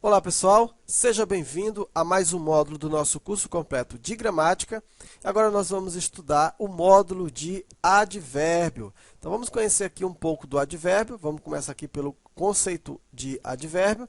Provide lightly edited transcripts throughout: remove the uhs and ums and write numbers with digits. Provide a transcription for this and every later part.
Olá pessoal, seja bem-vindo a mais um módulo do nosso curso completo de gramática. Agora nós vamos estudar o módulo de advérbio. Então vamos conhecer aqui um pouco do advérbio. Vamos começar aqui pelo conceito de advérbio,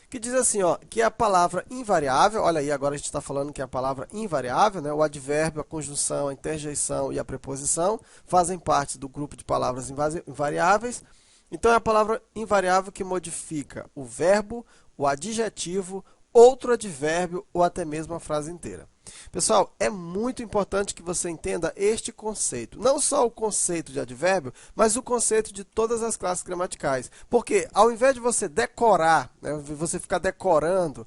que diz assim, ó, que é a palavra invariável. Olha aí, agora a gente está falando que é a palavra invariável, né? O advérbio, a conjunção, a interjeição e a preposição fazem parte do grupo de palavras invariáveis. Então é a palavra invariável que modifica o verbo, o adjetivo, outro advérbio ou até mesmo a frase inteira. Pessoal, é muito importante que você entenda este conceito. Não só o conceito de advérbio, mas o conceito de todas as classes gramaticais. Porque ao invés de você decorar, né, você ficar decorando,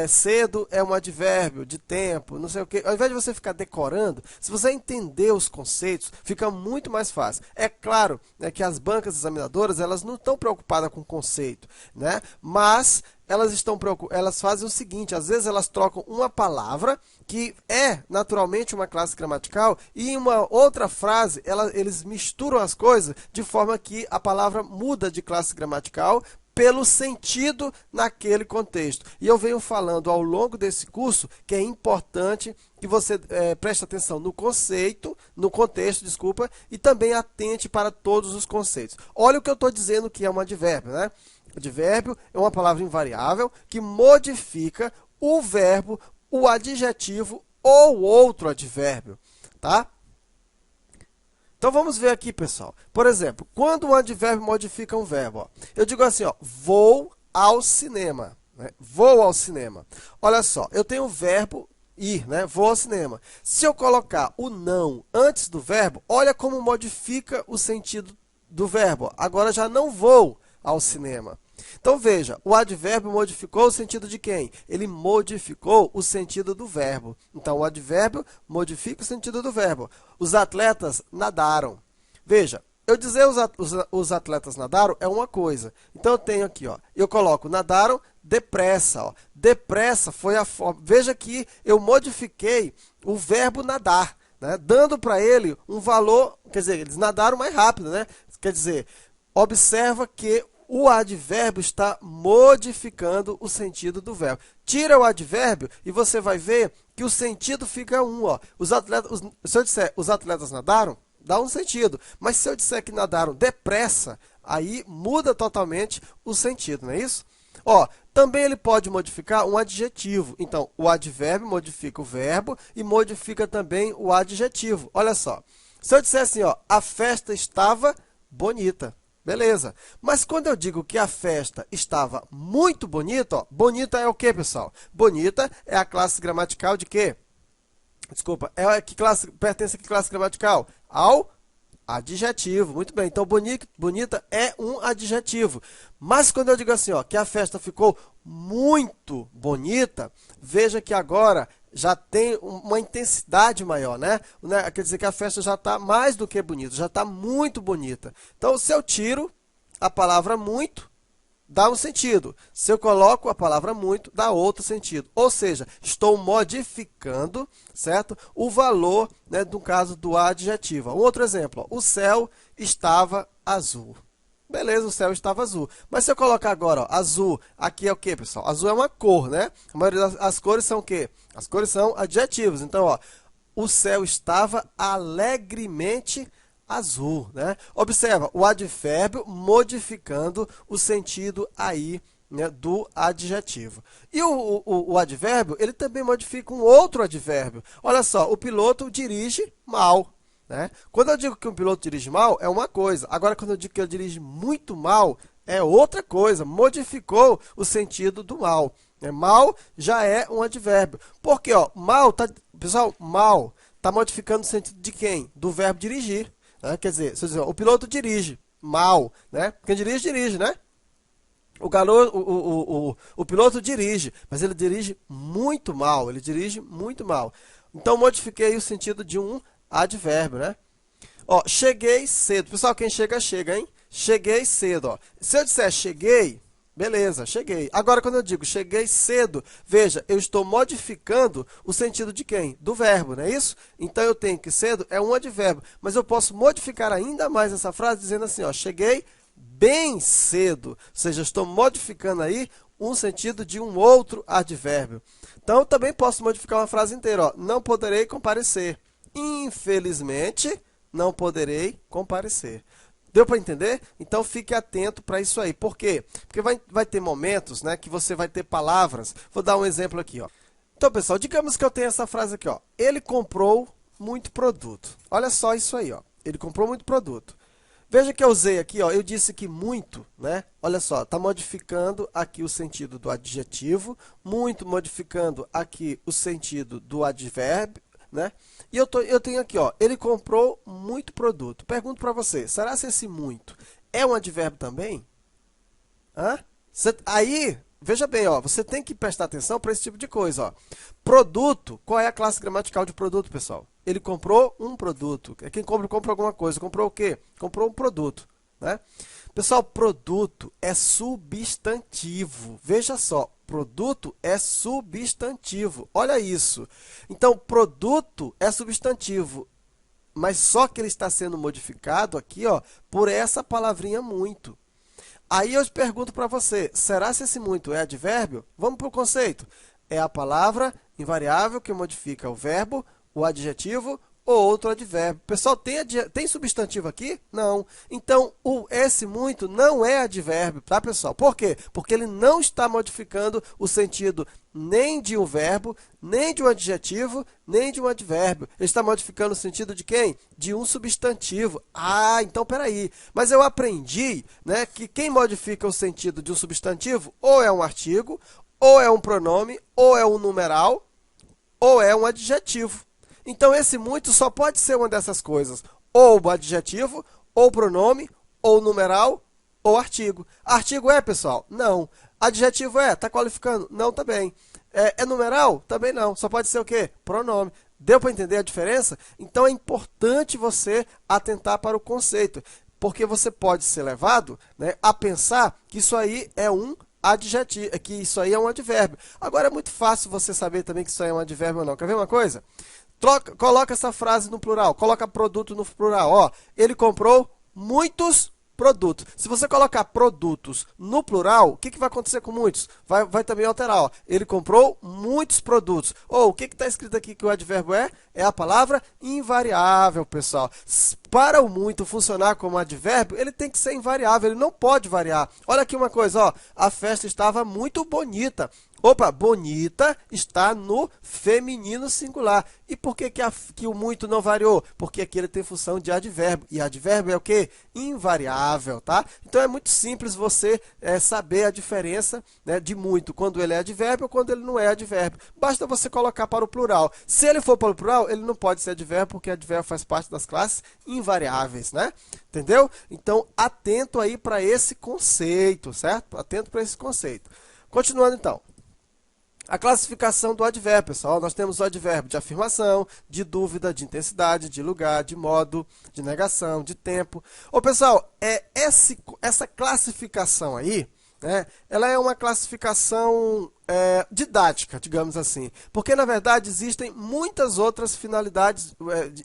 cedo é um advérbio de tempo, não sei o quê. Ao invés de você ficar decorando, se você entender os conceitos, fica muito mais fácil. É claro, né, que as bancas examinadoras elas não estão preocupadas com o conceito, né, mas elas fazem o seguinte, às vezes elas trocam uma palavra, que é naturalmente uma classe gramatical, e em uma outra frase, eles misturam as coisas de forma que a palavra muda de classe gramatical pelo sentido naquele contexto. E eu venho falando ao longo desse curso que é importante que você preste atenção no conceito, no contexto, desculpa, e também atente para todos os conceitos. Olha o que eu estou dizendo que é um advérbio, né? Advérbio é uma palavra invariável que modifica o verbo, o adjetivo ou outro advérbio, tá? Então vamos ver aqui, pessoal. Por exemplo, quando um advérbio modifica um verbo, ó, eu digo assim, ó, vou ao cinema, né? Vou ao cinema. Olha só, eu tenho o verbo ir, né? Vou ao cinema. Se eu colocar o não antes do verbo, olha como modifica o sentido do verbo. Agora já não vou ao cinema. Então veja, o advérbio modificou o sentido de quem? Ele modificou o sentido do verbo. Então o advérbio modifica o sentido do verbo. Os atletas nadaram. Veja, eu dizer os atletas nadaram é uma coisa. Então eu tenho aqui, ó, eu coloco nadaram depressa. Ó. Depressa foi a forma. Veja que eu modifiquei o verbo nadar, né, dando para ele um valor, quer dizer, eles nadaram mais rápido, né? Quer dizer, observa que o advérbio está modificando o sentido do verbo. Tira o advérbio e você vai ver que o sentido fica um. Ó. Se eu disser os atletas nadaram, dá um sentido. Mas se eu disser que nadaram depressa, aí muda totalmente o sentido, não é isso? Ó, também ele pode modificar um adjetivo. Então, o advérbio modifica o verbo e modifica também o adjetivo. Olha só, se eu disser assim, ó, a festa estava bonita. Beleza. Mas quando eu digo que a festa estava muito bonita, ó, bonita é o quê, pessoal? Bonita é a classe gramatical de quê? Desculpa, pertence a que classe gramatical? Ao adjetivo. Muito bem, então bonita é um adjetivo. Mas quando eu digo assim, ó, que a festa ficou muito bonita, veja que agora já tem uma intensidade maior, né? Quer dizer que a festa já está mais do que bonita, já está muito bonita. Então, se eu tiro a palavra muito, dá um sentido. Se eu coloco a palavra muito, dá outro sentido. Ou seja, estou modificando, certo? O valor, né, no caso do adjetivo. Um outro exemplo, ó, o céu estava azul. Beleza, o céu estava azul. Mas se eu colocar agora, ó, azul, aqui é o que, pessoal? Azul é uma cor, né? A maioria das cores são o quê? As cores são adjetivos. Então, ó, o céu estava alegremente azul, né? Observa, o advérbio modificando o sentido aí, né, do adjetivo. E o advérbio, ele também modifica um outro advérbio. Olha só, o piloto dirige mal. Né? Quando eu digo que um piloto dirige mal, é uma coisa. Agora, quando eu digo que ele dirige muito mal, é outra coisa. Modificou o sentido do mal. Né? Mal já é um advérbio. Porque, ó, pessoal, mal está modificando o sentido de quem? Do verbo dirigir. Né? Quer dizer, se eu dizer, ó, o piloto dirige mal. Né? Quem dirige, dirige, né? O piloto dirige, mas ele dirige muito mal. Ele dirige muito mal. Então, modifiquei o sentido de um advérbio, né? Ó, cheguei cedo. Pessoal, quem chega, chega, hein? Cheguei cedo, ó. Se eu disser cheguei, beleza, cheguei. Agora, quando eu digo cheguei cedo, veja, eu estou modificando o sentido de quem? Do verbo, não é isso? Então, eu tenho que cedo é um advérbio. Mas eu posso modificar ainda mais essa frase dizendo assim, ó, cheguei bem cedo. Ou seja, eu estou modificando aí um sentido de um outro advérbio. Então, eu também posso modificar uma frase inteira. Ó. Não poderei comparecer. Infelizmente, não poderei comparecer. Deu para entender? Então, fique atento para isso aí. Por quê? Porque vai ter momentos, né, que você vai ter palavras. Vou dar um exemplo aqui. Ó. Então, pessoal, digamos que eu tenho essa frase aqui. Ó. Ele comprou muito produto. Olha só isso aí. Ó. Ele comprou muito produto. Veja que eu usei aqui, ó, eu disse que muito, né? Olha só, está modificando aqui o sentido do adjetivo, muito modificando aqui o sentido do advérbio, né? E eu tenho aqui, ó, ele comprou muito produto. Pergunto para você, será que esse muito é um advérbio também? Hã? Aí, veja bem, ó, você tem que prestar atenção para esse tipo de coisa. Ó. Produto, qual é a classe gramatical de produto, pessoal? Ele comprou um produto. Quem compra alguma coisa. Comprou o quê? Comprou um produto. Né? Pessoal, produto é substantivo. Veja só, produto é substantivo. Olha isso. Então, produto é substantivo, mas só que ele está sendo modificado aqui, ó, por essa palavrinha muito. Aí eu pergunto para você, será se esse muito é advérbio? Vamos para o conceito. É a palavra invariável que modifica o verbo, o adjetivo ou outro advérbio. Pessoal, tem substantivo aqui? Não. Então, esse muito não é advérbio, tá, pessoal? Por quê? Porque ele não está modificando o sentido nem de um verbo, nem de um adjetivo, nem de um advérbio. Ele está modificando o sentido de quem? De um substantivo. Ah, então, peraí. Mas eu aprendi, né, que quem modifica o sentido de um substantivo ou é um artigo, ou é um pronome, ou é um numeral, ou é um adjetivo. Então, esse muito só pode ser uma dessas coisas, ou o adjetivo, ou pronome, ou numeral, ou artigo. Artigo é, pessoal? Não. Adjetivo é? Está qualificando? Não, também. É numeral? Também não. Só pode ser o quê? Pronome. Deu para entender a diferença? Então, é importante você atentar para o conceito, porque você pode ser levado, né, a pensar que isso aí é um adjetivo, que isso aí é um advérbio. Agora, é muito fácil você saber também que isso aí é um advérbio ou não. Quer ver uma coisa? Coloca essa frase no plural, coloca produto no plural. Ó, ele comprou muitos produtos. Se você colocar produtos no plural, o que vai acontecer com muitos? Vai também alterar. Ó. Ele comprou muitos produtos. Ou o que está escrito aqui que o advérbio é? É a palavra invariável, pessoal. Para o muito funcionar como advérbio, ele tem que ser invariável, ele não pode variar. Olha aqui uma coisa, ó, a festa estava muito bonita. Opa, bonita está no feminino singular. E por que o muito não variou? Porque aqui ele tem função de advérbio. E advérbio é o quê? Invariável, tá? Então, é muito simples você saber a diferença, né, de muito, quando ele é advérbio ou quando ele não é advérbio. Basta você colocar para o plural. Se ele for para o plural, ele não pode ser advérbio, porque advérbio faz parte das classes invariáveis, né? Entendeu? Então, atento aí para esse conceito, certo? Atento para esse conceito. Continuando, então. A classificação do advérbio, pessoal, nós temos o advérbio de afirmação, de dúvida, de intensidade, de lugar, de modo, de negação, de tempo. Ô, pessoal, essa classificação aí, né, ela é uma classificação didática, digamos assim, porque, na verdade, existem muitas outras finalidades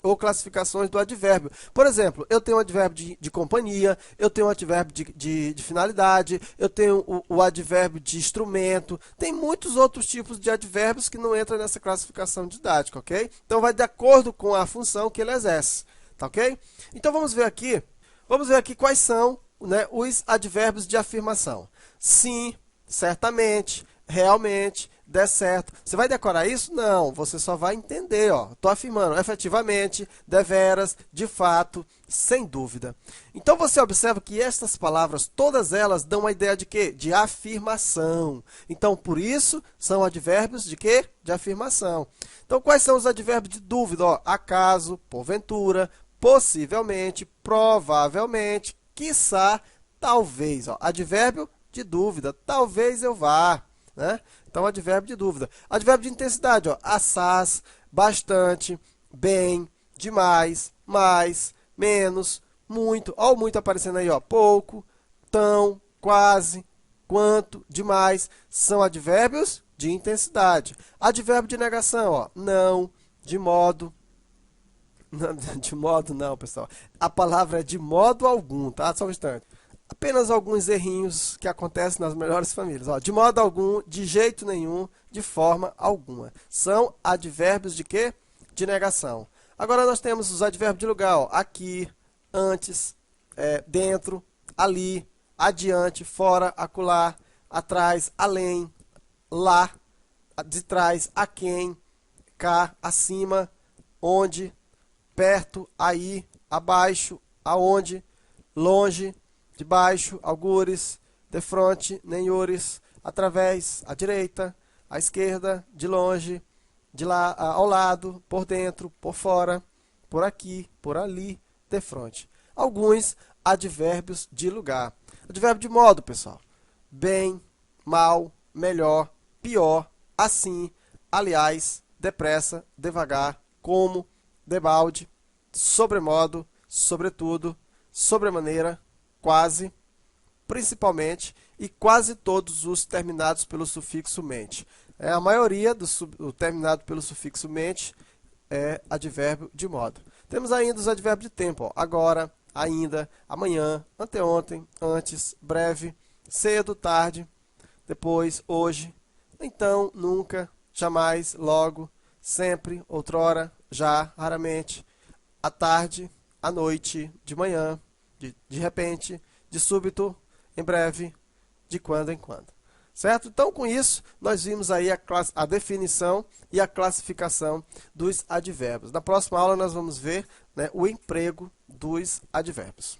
ou classificações do advérbio. Por exemplo, eu tenho o advérbio de companhia, eu tenho o advérbio de finalidade, eu tenho o advérbio de instrumento, tem muitos outros tipos de advérbios que não entram nessa classificação didática, ok? Então, vai de acordo com a função que ele exerce, tá ok? Então, vamos ver aqui quais são, né, os advérbios de afirmação. Sim, certamente, realmente, der certo. Você vai decorar isso? Não, você só vai entender. Estou afirmando, efetivamente, deveras, de fato, sem dúvida. Então, você observa que estas palavras, todas elas dão uma ideia de quê? De afirmação. Então, por isso, são advérbios de quê? De afirmação. Então, quais são os advérbios de dúvida? Acaso, porventura, possivelmente, provavelmente, quiçá, talvez. Advérbio de dúvida, talvez eu vá, né? Então, advérbio de dúvida. Advérbio de intensidade, assaz, bastante, bem, demais, mais, menos, muito. Olha o muito aparecendo aí, pouco, tão, quase, quanto, demais. São advérbios de intensidade. Advérbio de negação, não, de modo. De modo não, pessoal. A palavra é de modo algum, tá? Só um instante. apenas alguns errinhos que acontecem nas melhores famílias. Ó, de modo algum, de jeito nenhum, de forma alguma. São advérbios de quê? De negação. Agora nós temos os advérbios de lugar. Ó, aqui, antes, dentro, ali, adiante, fora, acolá, atrás, além, lá, de trás, aquém, cá, acima, onde, perto, aí, abaixo, aonde, longe, debaixo, algures, defronte, nenhures, através, à direita, à esquerda, de longe, de lá, ao lado, por dentro, por fora, por aqui, por ali, defronte. Alguns advérbios de lugar. Advérbio de modo, pessoal. Bem, mal, melhor, pior, assim, aliás, depressa, devagar, como, debalde, sobremodo, sobretudo, sobremaneira, quase, principalmente e quase todos os terminados pelo sufixo mente. A maioria do terminado pelo sufixo mente é advérbio de modo. Temos ainda os advérbios de tempo. Ó. Agora, ainda, amanhã, anteontem, antes, breve, cedo, tarde, depois, hoje, então, nunca, jamais, logo, sempre, outrora, já, raramente, à tarde, à noite, de manhã, de repente, de súbito, em breve, de quando em quando. Certo? Então, com isso, nós vimos aí a definição e a classificação dos advérbios. Na próxima aula, nós vamos ver, né, o emprego dos advérbios.